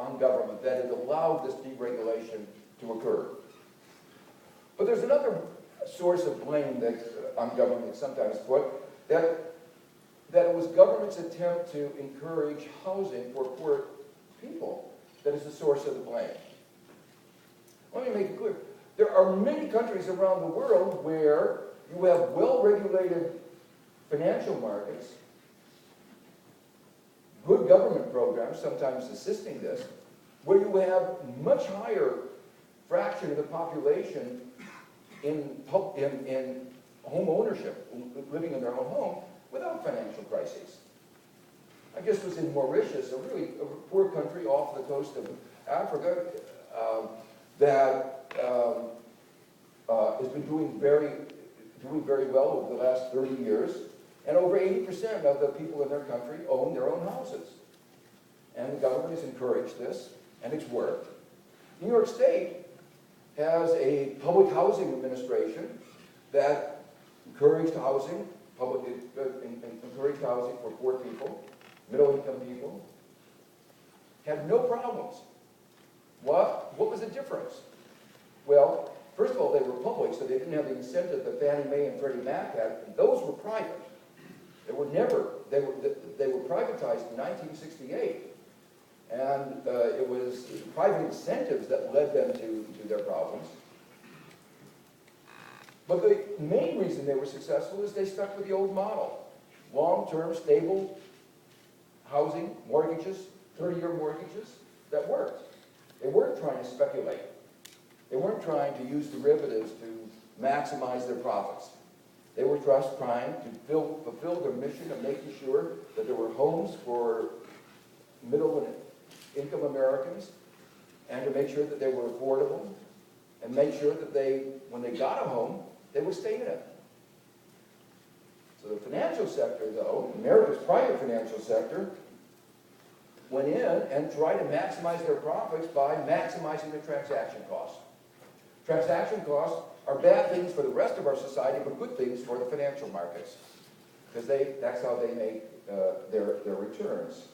on government that it allowed this deregulation to occur. But there's another source of blame that on government that's sometimes put, that it was government's attempt to encourage housing for poor people that is the source of the blame. Let me make it clear. There are many countries around the world where you have well-regulated financial markets, good government programs, sometimes assisting this, where you have much higher fraction of the population in home ownership, living in their own home, without financial crises. I just was in Mauritius, a really poor country off the coast of Africa, that has been doing very well over the last 30 years, and over 80% of the people in their country own their own houses. And the government has encouraged this, and it's worked. New York State has a public housing administration that encouraged housing, encouraged housing for poor people, middle-income people, had no problems. What was the difference? Well, first of all, they were public, so they didn't have the incentive that Fannie Mae and Freddie Mac had, and those were private. They were privatized in 1968. And it was private incentives that led them to their problems. But the main reason they were successful is they stuck with the old model. Long-term, stable housing, mortgages, 30-year mortgages, that worked. They weren't trying to speculate. They weren't trying to use derivatives to maximize their profits. They were just trying to fulfill their mission of making sure that there were homes for middle and income Americans, and to make sure that they were affordable, and make sure that when they got a home, they would stay in it. So the financial sector, though, America's private financial sector, went in and tried to maximize their profits by maximizing their transaction costs. Transaction costs are bad things for the rest of our society, but good things for the financial markets, because that's how they make their returns.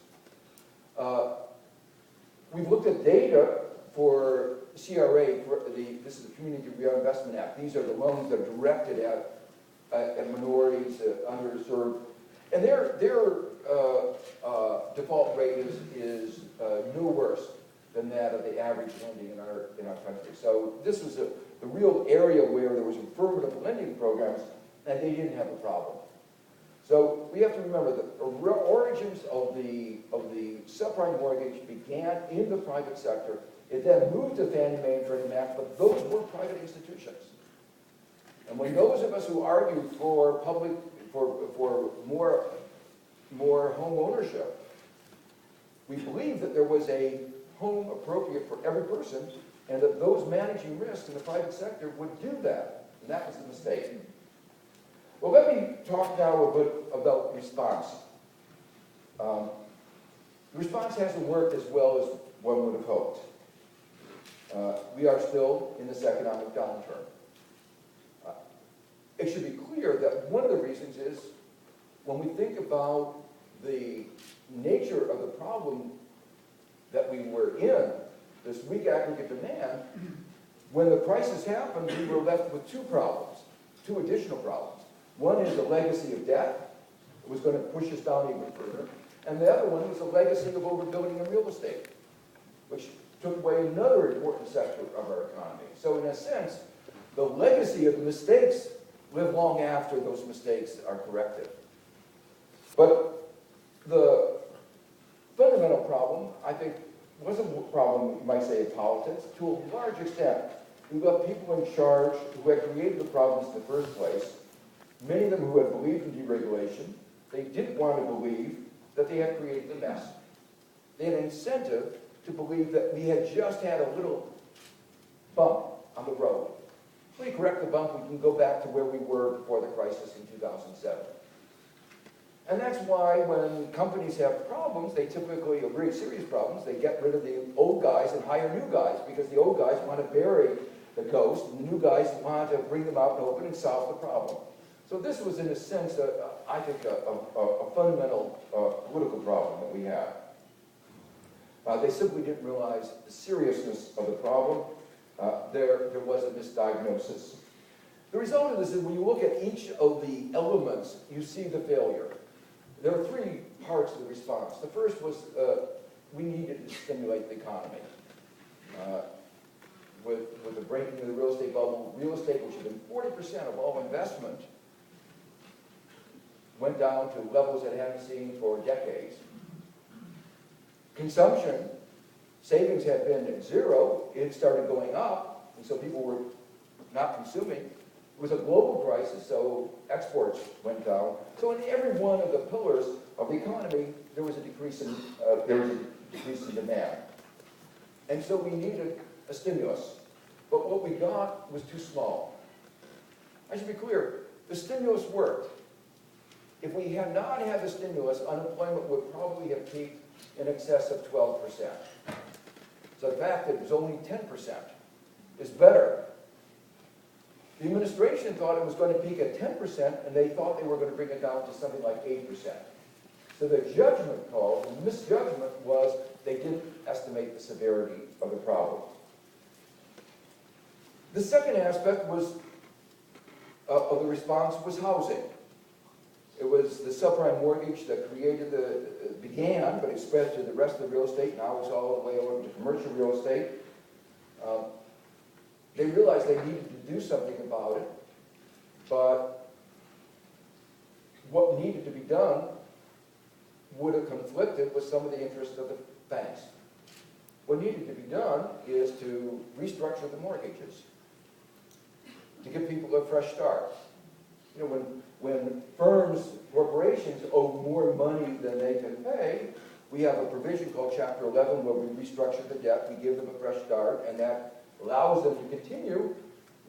We've looked at data for CRA, this is the Community Reinvestment Act. These are the loans that are directed at minorities, underserved, and their default rate is no worse than that of the average lending in our country. So this was the real area where there was affirmative lending programs, and they didn't have a problem. So we have to remember that the origins of the subprime mortgage began in the private sector. It then moved to Fannie Mae and Freddie Mac, but those were private institutions. And when those of us who argued for more home ownership, we believed that there was a home appropriate for every person, and that those managing risk in the private sector would do that. And that was the mistake. Well, let me talk now a bit about response. The response hasn't worked as well as one would have hoped. We are still in this economic downturn. It should be clear that one of the reasons is when we think about the nature of the problem that we were in, this weak aggregate demand, when the crisis happened, we were left with two additional problems. One is a legacy of debt. It was going to push us down even further. And the other one was a legacy of overbuilding in real estate, which took away another important sector of our economy. So in a sense, the legacy of the mistakes live long after those mistakes are corrected. But the fundamental problem, I think, wasn't a problem, you might say, of politics. To a large extent, we got people in charge who had created the problems in the first place, many of them who had believed in deregulation. They didn't want to believe that they had created the mess. They had an incentive to believe that we had just had a little bump on the road. If we correct the bump, we can go back to where we were before the crisis in 2007. And that's why when companies have problems, they typically, are very serious problems, they get rid of the old guys and hire new guys, because the old guys want to bury the ghost, and the new guys want to bring them out in the open and solve the problem. So this was, in a sense, I think, a fundamental political problem that we have. They simply didn't realize the seriousness of the problem. There was a misdiagnosis. The result of this is when you look at each of the elements, you see the failure. There are three parts of the response. The first was we needed to stimulate the economy. With the breaking of the real estate bubble, real estate, which had been 40% of all investment, went down to levels it hadn't seen for decades. Consumption, savings had been at zero, it started going up, and so people were not consuming. It was a global crisis, so exports went down. So in every one of the pillars of the economy, there was a decrease in demand. And so we needed a stimulus. But what we got was too small. I should be clear, the stimulus worked. If we had not had the stimulus, unemployment would probably have peaked in excess of 12%. So the fact that it was only 10% is better. The administration thought it was going to peak at 10%, and they thought they were going to bring it down to something like 8%. So the judgment call, the misjudgment was they didn't estimate the severity of the problem. The second aspect was of the response was housing. It was the subprime mortgage that began, but it spread to the rest of the real estate. Now it's all the way over to commercial real estate. They realized they needed to do something about it, but what needed to be done would have conflicted with some of the interests of the banks. What needed to be done is to restructure the mortgages, to give people a fresh start. You know, when firms, corporations owe more money than they can pay, we have a provision called Chapter 11 where we restructure the debt, we give them a fresh start, and that allows them to continue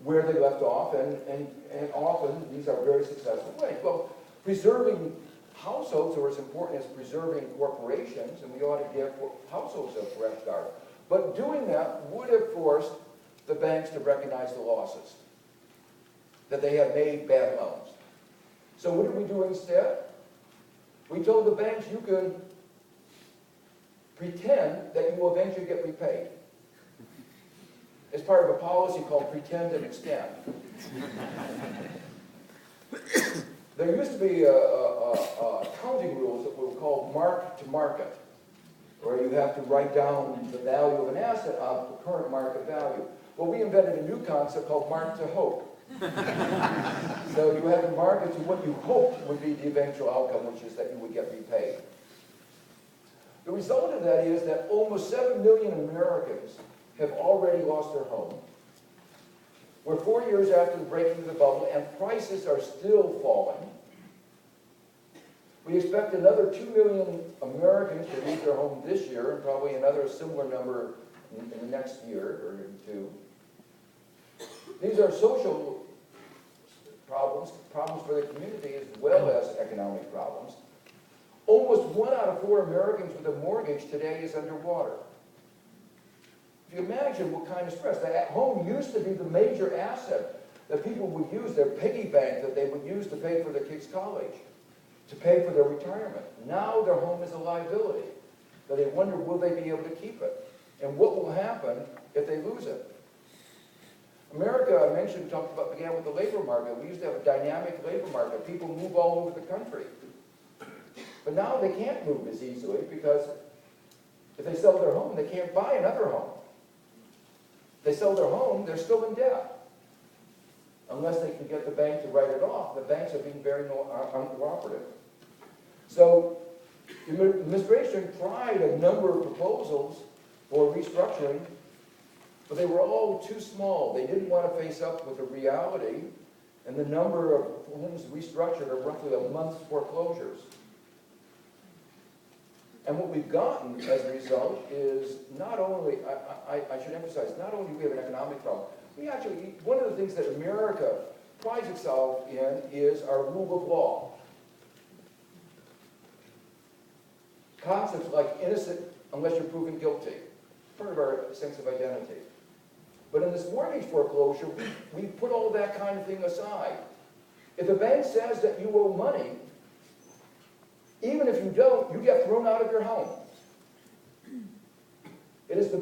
where they left off, and often these are very successful ways. Well, preserving households are as important as preserving corporations, and we ought to give households a fresh start. But doing that would have forced the banks to recognize the losses, that they had made bad loans. So what did we do instead? We told the banks, you can pretend that you will eventually get repaid. It's part of a policy called pretend and extend. There used to be accounting rules that were called mark to market, where you have to write down the value of an asset of the current market value. Well, we invented a new concept called mark to hope. So you have to market to what you hoped would be the eventual outcome, which is that you would get repaid. The result of that is that almost 7 million Americans have already lost their home. We're 4 years after the breaking of the bubble, and prices are still falling. We expect another 2 million Americans to lose their home this year, and probably another similar number in the next year or two. These are social problems for the community as well as economic problems. Almost 1 out of 4 Americans with a mortgage today is underwater. If you imagine what kind of stress. The home used to be the major asset that people would use, their piggy bank that they would use to pay for their kids' college, to pay for their retirement. Now their home is a liability. So they wonder, will they be able to keep it? And what will happen if they lose it? America, I mentioned, began with the labor market. We used to have a dynamic labor market. People move all over the country. But now they can't move as easily because if they sell their home, they can't buy another home. If they sell their home, they're still in debt. Unless they can get the bank to write it off. The banks are being very uncooperative. So the administration tried a number of proposals for restructuring, but they were all too small. They didn't want to face up with the reality, and the number of homes restructured are roughly a month's foreclosures. And what we've gotten as a result is not only, I should emphasize, not only do we have an economic problem, we actually, one of the things that America prides itself in is our rule of law. Concepts like innocent unless you're proven guilty, part of our sense of identity. But in this mortgage foreclosure, we put all that kind of thing aside. If a bank says that you owe money, even if you don't, you get thrown out of your home. It is the